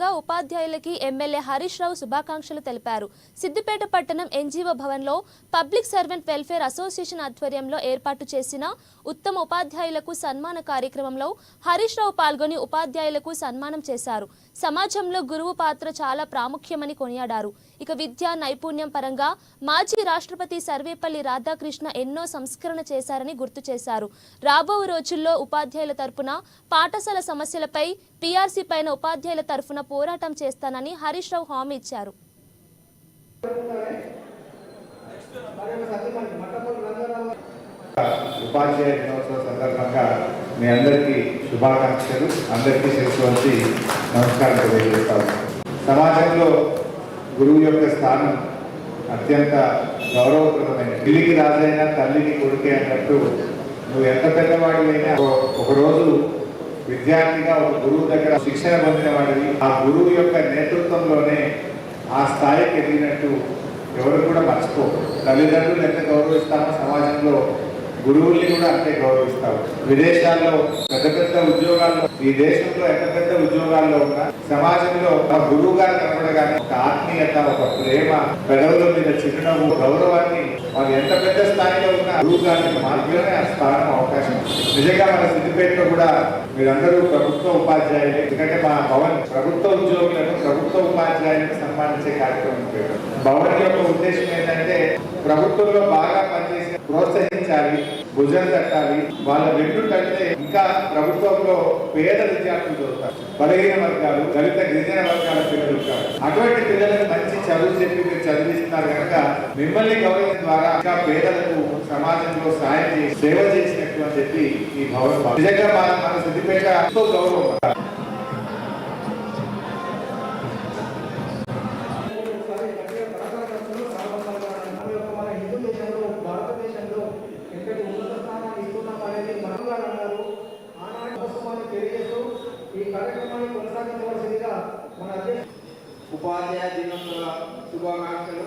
సందర్భంగా ఉపాధ్యాయులకి ఎమ్మెల్యే హరీష్ రావు శుభాకాంక్షలు తెలిపారు. సిద్దిపేట పట్టణం ఎన్జీఓ భవన్లో పబ్లిక్ సర్వెంట్ వెల్ఫేర్ అసోసియేషన్ ఆధ్వర్యంలో ఏర్పాటు చేసిన ఉత్తమ ఉపాధ్యాయులకు సన్మాన కార్యక్రమంలో హరీష్ రావు పాల్గొని ఉపాధ్యాయులకు సన్మానం చేశారు. సమాజంలో గురువు పాత్ర చాలా ప్రాముఖ్యమని కొనియాడారు. ఇక విద్యా నైపుణ్యం పరంగా మాజీ రాష్ట్రపతి సర్వేపల్లి రాధాకృష్ణ ఎన్నో సంస్కరణ చేశారని గుర్తు చేశారు. రాబో రోజుల్లో ఉపాధ్యాయుల తరపున పాఠశాల సమస్యలపై పీఆర్సీ పైన ఉపాధ్యాయుల తరఫున పోరాటం చేస్తానని హరీష్ రావు హామీ ఇచ్చారు. ఉపాధ్యాయ దినోత్సవ సందర్భంగా మీ అందరికీ శుభాకాంక్షలు. అందరికీ చేసి నమస్కారం తెలియజేస్తాము. సమాజంలో గురువు యొక్క స్థానం అత్యంత గౌరవప్రదమైన. ఇల్లికి రాజైనా తల్లికి కొడుకే అన్నట్టు నువ్వు ఎంత పెద్దవాడివైనా ఒకరోజు విద్యార్థిగా ఒక గురువు దగ్గర శిక్షణ పొందిన వాడివి. ఆ గురువు యొక్క నేతృత్వంలోనే ఆ స్థాయికి ఎదిగినట్టు ఎవరు కూడా మర్చిపోరు. తల్లిదండ్రులు ఎంత గౌరవిస్తామో సమాజంలో గురువుల్ని కూడా అంతే గౌరవిస్తారు. విదేశాల్లో పెద్ద పెద్ద ఉద్యోగాల్లో, ఈ దేశంలో ఎంత పెద్ద ఉద్యోగాల్లో ఉన్నా సమాజంలో ఆ గురువు గారు కనబడగానే ఒక ఆత్మీయత, ఒక ప్రేమ, పెదవుల మీద చిరునవ్వు, గౌరవాన్ని వాళ్ళు ఎంత పెద్ద స్థాయిలో ఉన్నా గురువు గారికి మాత్రమే ఆ స్థానం అవకాశం. నిజంగా మన సిద్దిపేటలో కూడా మీరందరూ ప్రభుత్వ ఉపాధ్యాయులు. ఎందుకంటే మా భవన్ ప్రభుత్వ ఉద్యోగులను, ప్రభుత్వ ఉపాధ్యాయులను సన్మానించే కార్యక్రమం పేరు. భవన్ యొక్క ఉద్దేశం ఏంటంటే ప్రభుత్వంలో బాగా పనిచేసి ప్రోత్సహించాలి, భుజం తట్టాలి. వాళ్ళ వెన్నుంటే ఇంకా ప్రభుత్వంలో పేద విద్యార్థులు చదువుతారు, బలహీన వర్గాలు, దళిత గిరిజన వర్గాల పిల్లలు ఉంటారు. అటువంటి పిల్లలకు మంచి చదువు చెప్పి మీరు చదివిస్తున్నారు కనుక మిమ్మల్ని గౌరవం ద్వారా ఇంకా పేదలకు సమాజంలో సాయం చేసి సేవ చేసినట్టు అని చెప్పి ఈ భవన్ నిజంగా మన సిద్దిపేట ఎంతో గౌరవం. ఉపాధ్యాయ దినోత్సవ శుభాకాంక్షలు.